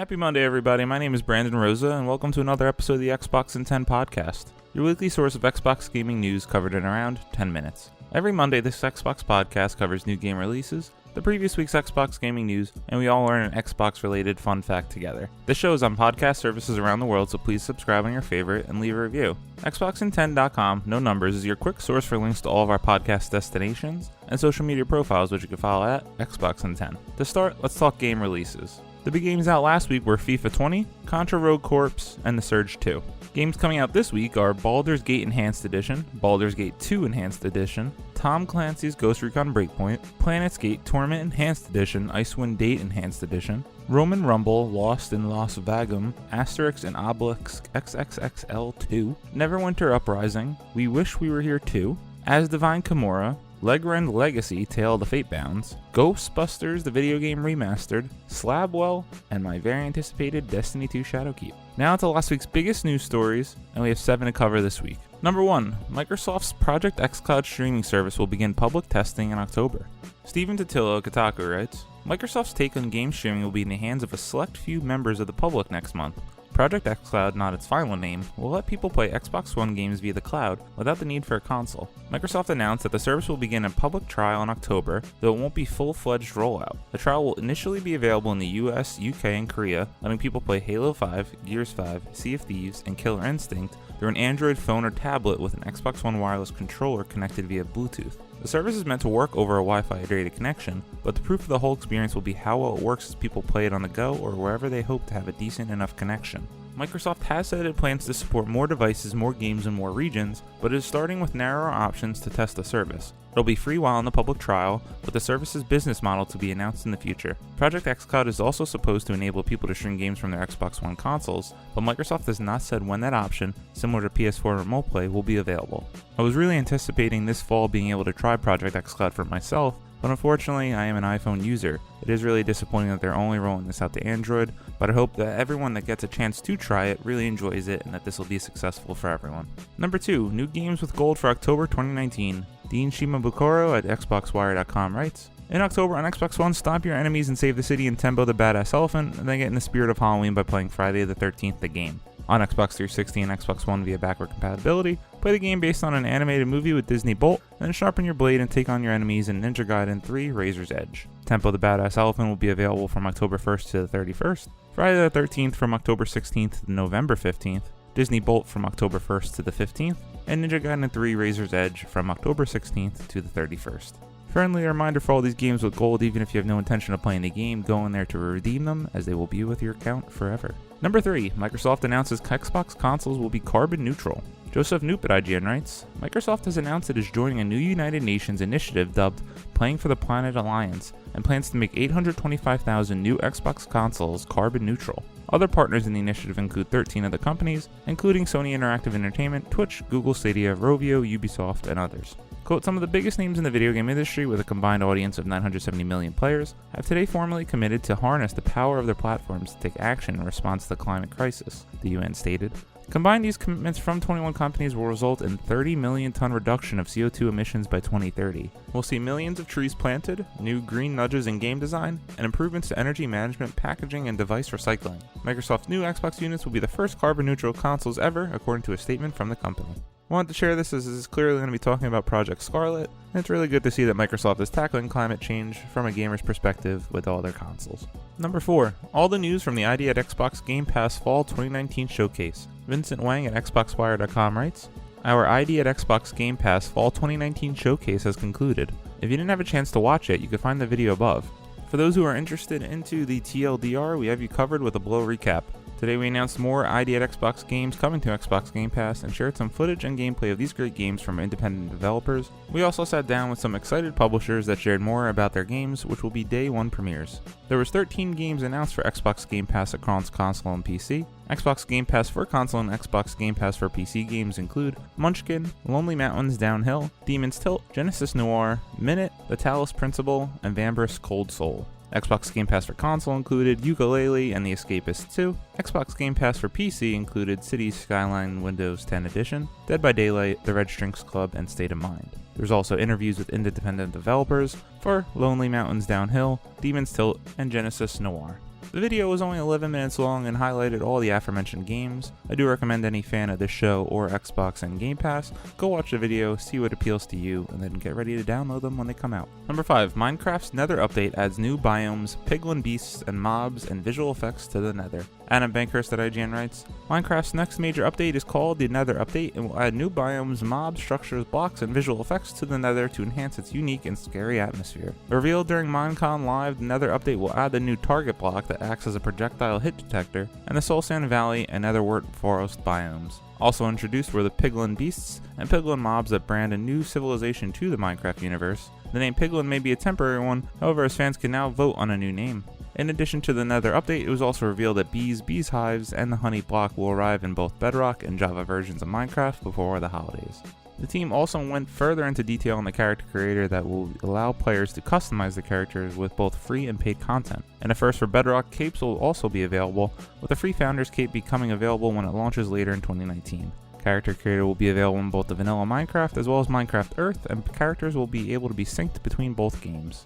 Happy Monday, everybody. My name is Brandon Rosa, and welcome to another episode of the Xbox in 10 podcast, your weekly source of Xbox gaming news covered in around 10 minutes. Every Monday, this Xbox podcast covers new game releases, the previous week's Xbox gaming news, and we all learn an Xbox-related fun fact together. This show is on podcast services around the world, so please subscribe on your favorite and leave a review. xboxin10.com, no numbers, is your quick source for links to all of our podcast destinations and social media profiles, which you can follow at xboxin10. To start, let's talk game releases. The big games out last week were FIFA 20, Contra Rogue Corps, and The Surge 2. Games coming out this week are Baldur's Gate Enhanced Edition, Baldur's Gate 2 Enhanced Edition, Tom Clancy's Ghost Recon Breakpoint, Planetsgate Torment Enhanced Edition, Icewind Date Enhanced Edition, Roman Rumble, Lost in Las Vagum, Asterix and Obelix XXXL2, Neverwinter Uprising, We Wish We Were Here 2, As Divine Kimura, Legrand Legacy, Tale of the Fatebounds, Ghostbusters, the video game remastered, Slabwell, and my very anticipated Destiny 2 Shadowkeep. Now to last week's biggest news stories, and we have 7 to cover this week. Number 1, Microsoft's Project xCloud streaming service will begin public testing in October. Stephen Totilo, Kotaku writes, Microsoft's take on game streaming will be in the hands of a select few members of the public next month. Project xCloud, not its final name, will let people play Xbox One games via the cloud without the need for a console. Microsoft announced that the service will begin a public trial in October, though it won't be full-fledged rollout. The trial will initially be available in the US, UK, and Korea, letting people play Halo 5, Gears 5, Sea of Thieves, and Killer Instinct through an Android phone or tablet with an Xbox One wireless controller connected via Bluetooth. The service is meant to work over a Wi-Fi rated connection, but the proof of the whole experience will be how well it works as people play it on the go or wherever they hope to have a decent enough connection. Microsoft has said it plans to support more devices, more games, and more regions, but it is starting with narrower options to test the service. It'll be free while in the public trial, with the service's business model to be announced in the future. Project xCloud is also supposed to enable people to stream games from their Xbox One consoles, but Microsoft has not said when that option, similar to PS4 Remote Play, will be available. I was really anticipating this fall being able to try Project xCloud for myself, but unfortunately I am an iPhone user. It is really disappointing that they're only rolling this out to Android, but I hope that everyone that gets a chance to try it really enjoys it and that this will be successful for everyone. Number 2, new games with gold for October 2019. Dean Shimabukuro at XboxWire.com writes, in October on Xbox One, stomp your enemies and save the city in Tembo the Badass Elephant, and then get in the spirit of Halloween by playing Friday the 13th the game. On Xbox 360 and Xbox One via backward compatibility, play the game based on an animated movie with Disney Bolt, then sharpen your blade and take on your enemies in Ninja Gaiden 3 Razor's Edge. Tempo the Badass Elephant will be available from October 1st to the 31st, Friday the 13th from October 16th to November 15th, Disney Bolt from October 1st to the 15th, and Ninja Gaiden 3 Razor's Edge from October 16th to the 31st. Friendly reminder for all these games with gold, even if you have no intention of playing the game, go in there to redeem them, as they will be with your account forever. Number 3, Microsoft announces Xbox consoles will be carbon neutral. Joseph Knoop at IGN writes, Microsoft has announced it is joining a new United Nations initiative dubbed Playing for the Planet Alliance, and plans to make 825,000 new Xbox consoles carbon neutral. Other partners in the initiative include 13 other companies, including Sony Interactive Entertainment, Twitch, Google Stadia, Rovio, Ubisoft, and others. Quote, some of the biggest names in the video game industry with a combined audience of 970 million players have today formally committed to harness the power of their platforms to take action in response to the climate crisis, the UN stated. Combined, these commitments from 21 companies will result in 30 million ton reduction of CO2 emissions by 2030. We'll see millions of trees planted, new green nudges in game design, and improvements to energy management, packaging, and device recycling. Microsoft's new Xbox units will be the first carbon-neutral consoles ever, according to a statement from the company. I wanted to share this as this is clearly going to be talking about Project Scarlet, and it's really good to see that Microsoft is tackling climate change from a gamer's perspective with all their consoles. Number 4, all the news from the ID at Xbox Game Pass Fall 2019 Showcase. Vincent Wang at XboxWire.com writes, our ID at Xbox Game Pass Fall 2019 Showcase has concluded. If you didn't have a chance to watch it, you can find the video above. For those who are interested into the TLDR, we have you covered with a below recap. Today we announced more ID at Xbox games coming to Xbox Game Pass and shared some footage and gameplay of these great games from independent developers. We also sat down with some excited publishers that shared more about their games, which will be day 1 premieres. There was 13 games announced for Xbox Game Pass across console and PC. Xbox Game Pass for console and Xbox Game Pass for PC games include Munchkin, Lonely Mountains Downhill, Demon's Tilt, Genesis Noir, Minute, The Talos Principle, and Vambra's Cold Soul. Xbox Game Pass for console included Yooka-Laylee and The Escapist 2. Xbox Game Pass for PC included Cities Skyline Windows 10 Edition, Dead by Daylight, The Red Strings Club, and State of Mind. There's also interviews with independent developers for Lonely Mountains Downhill, Demon's Tilt, and Genesis Noir. The video was only 11 minutes long and highlighted all the aforementioned games. I do recommend any fan of this show or Xbox and Game Pass, go watch the video, see what appeals to you, and then get ready to download them when they come out. Number 5. Minecraft's Nether update adds new biomes, piglin beasts, and mobs, and visual effects to the Nether. Adam Bankhurst at IGN writes, Minecraft's next major update is called the Nether update and will add new biomes, mobs, structures, blocks, and visual effects to the Nether to enhance its unique and scary atmosphere. Revealed during Minecon Live, the Nether update will add the new target block that acts as a projectile hit detector, and the Soul Sand Valley and Netherwort Forest biomes. Also introduced were the piglin beasts and piglin mobs that brand a new civilization to the Minecraft universe. The name piglin may be a temporary one, however, as fans can now vote on a new name. In addition to the Nether update, it was also revealed that bees hives, and the honey block will arrive in both Bedrock and Java versions of Minecraft before the holidays. The team also went further into detail on the character creator that will allow players to customize the characters with both free and paid content. And a first for Bedrock, capes will also be available, with the free Founders Cape becoming available when it launches later in 2019. Character creator will be available in both the vanilla Minecraft as well as Minecraft Earth, and characters will be able to be synced between both games.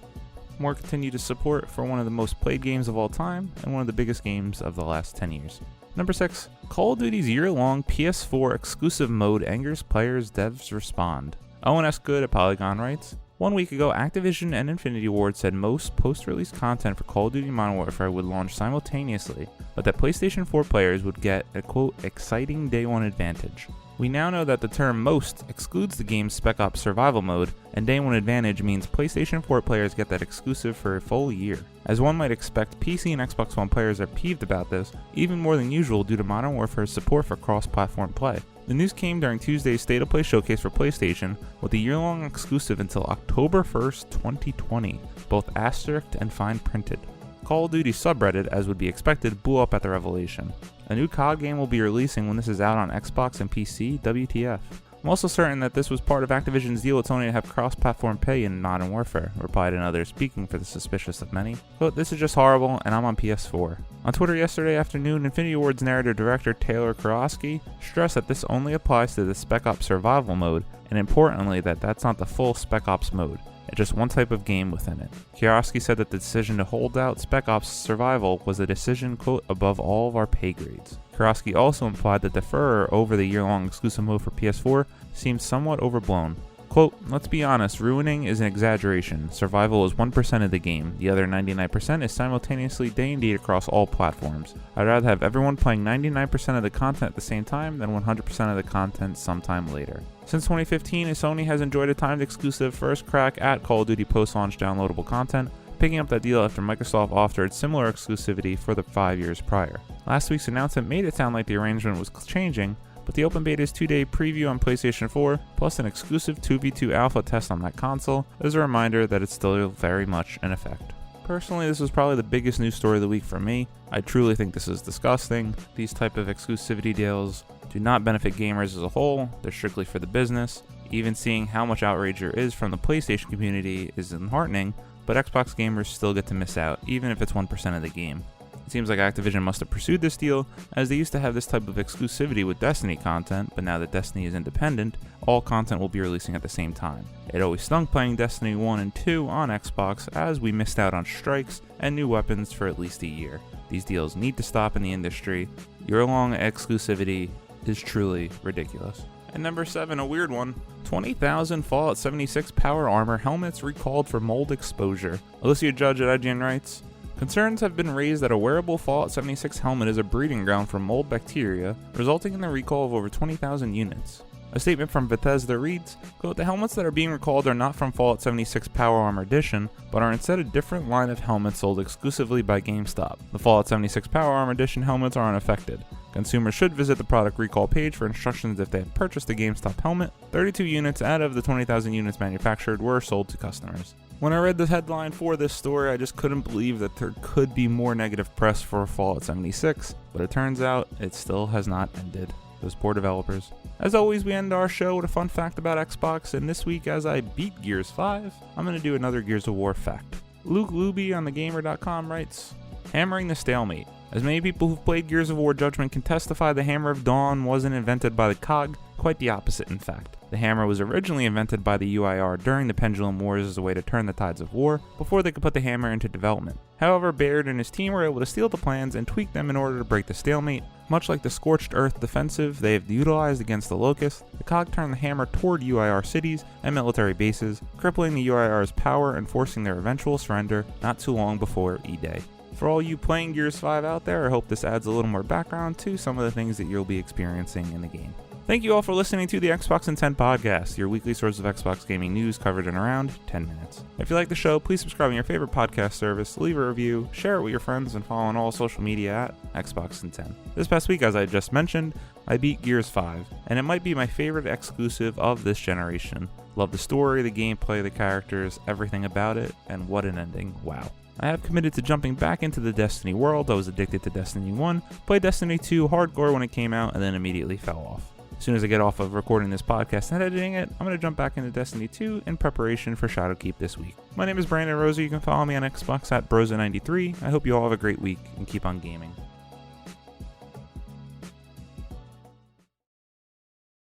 More continued support for one of the most played games of all time and one of the biggest games of the last 10 years. Number 6. Call of Duty's year-long PS4 exclusive mode angers players, devs respond. Owen S. Good at Polygon writes, 1 week ago, Activision and Infinity Ward said most post-release content for Call of Duty Modern Warfare would launch simultaneously, but that PlayStation 4 players would get a quote, exciting day one advantage. We now know that the term most excludes the game's Spec Ops survival mode, and day one advantage means PlayStation 4 players get that exclusive for a full year. As one might expect, PC and Xbox One players are peeved about this, even more than usual due to Modern Warfare's support for cross-platform play. The news came during Tuesday's State of Play showcase for PlayStation, with a year-long exclusive until October 1st, 2020, both asterisked and fine printed. Call of Duty subreddit, as would be expected, blew up at the revelation. A new COD game will be releasing when this is out on Xbox and PC, WTF. I'm also certain that this was part of Activision's deal with Sony to have cross-platform pay in Modern Warfare, replied another speaking for the suspicious of many. Quote, this is just horrible, and I'm on PS4. On Twitter yesterday afternoon, Infinity Ward's narrative director Taylor Kurowski stressed that this only applies to the Spec Ops survival mode, and importantly that that's not the full Spec Ops mode. It's just one type of game within it. Kurowski said that the decision to hold out Spec Ops Survival was a decision, quote, above all of our pay grades. Kurowski also implied that the furor over the year-long exclusive mode for PS4 seems somewhat overblown. Quote, let's be honest, ruining is an exaggeration. Survival is 1% of the game. The other 99% is simultaneously day and date across all platforms. I'd rather have everyone playing 99% of the content at the same time than 100% of the content sometime later. Since 2015, Sony has enjoyed a timed exclusive first crack at Call of Duty post-launch downloadable content, picking up that deal after Microsoft offered similar exclusivity for the 5 years prior. Last week's announcement made it sound like the arrangement was changing, but the open beta's 2-day preview on PlayStation 4, plus an exclusive 2v2 alpha test on that console, is a reminder that it's still very much in effect. Personally, this was probably the biggest news story of the week for me. I truly think this is disgusting. These type of exclusivity deals do not benefit gamers as a whole, they're strictly for the business. Even seeing how much outrage there is from the PlayStation community is disheartening, but Xbox gamers still get to miss out, even if it's 1% of the game. It seems like Activision must have pursued this deal, as they used to have this type of exclusivity with Destiny content, but now that Destiny is independent, all content will be releasing at the same time. It always stung playing Destiny 1 and 2 on Xbox, as we missed out on strikes and new weapons for at least a year. These deals need to stop in the industry. Year-long exclusivity is truly ridiculous. And number 7, a weird one. 20,000 Fallout 76 power armor helmets recalled for mold exposure. Alicia Judge at IGN writes, concerns have been raised that a wearable Fallout 76 helmet is a breeding ground for mold bacteria, resulting in the recall of over 20,000 units. A statement from Bethesda reads, quote, the helmets that are being recalled are not from Fallout 76 Power Armor Edition, but are instead a different line of helmets sold exclusively by GameStop. The Fallout 76 Power Armor Edition helmets are unaffected. Consumers should visit the product recall page for instructions if they have purchased a GameStop helmet. 32 units out of the 20,000 units manufactured were sold to customers. When I read the headline for this story, I just couldn't believe that there could be more negative press for Fallout 76, but it turns out it still has not ended. Those poor developers. As always, we end our show with a fun fact about Xbox, and this week as I beat Gears 5, I'm going to do another Gears of War fact. Luke Luby on thegamer.com writes, hammering the stalemate. As many people who've played Gears of War Judgment can testify, the Hammer of Dawn wasn't invented by the COG, Quite the opposite, in fact. The hammer was originally invented by the UIR during the Pendulum Wars as a way to turn the tides of war, before they could put the hammer into development. However, Baird and his team were able to steal the plans and tweak them in order to break the stalemate. Much like the Scorched Earth defensive they have utilized against the Locust, the cog turned the hammer toward UIR cities and military bases, crippling the UIR's power and forcing their eventual surrender not too long before E-Day. For all you playing Gears 5 out there, I hope this adds a little more background to some of the things that you'll be experiencing in the game. Thank you all for listening to the Xbox in 10 podcast, your weekly source of Xbox gaming news covered in around 10 minutes. If you like the show, please subscribe on your favorite podcast service, leave a review, share it with your friends, and follow on all social media at Xbox in 10. This past week, as I just mentioned, I beat Gears 5, and it might be my favorite exclusive of this generation. Love the story, the gameplay, the characters, everything about it, and what an ending, wow. I have committed to jumping back into the Destiny world. I was addicted to Destiny 1, played Destiny 2 hardcore when it came out, and then immediately fell off. As soon as I get off of recording this podcast and editing it, I'm going to jump back into Destiny 2 in preparation for Shadowkeep this week. My name is Brandon Rosa. You can follow me on Xbox at Brosa93. I hope you all have a great week and keep on gaming.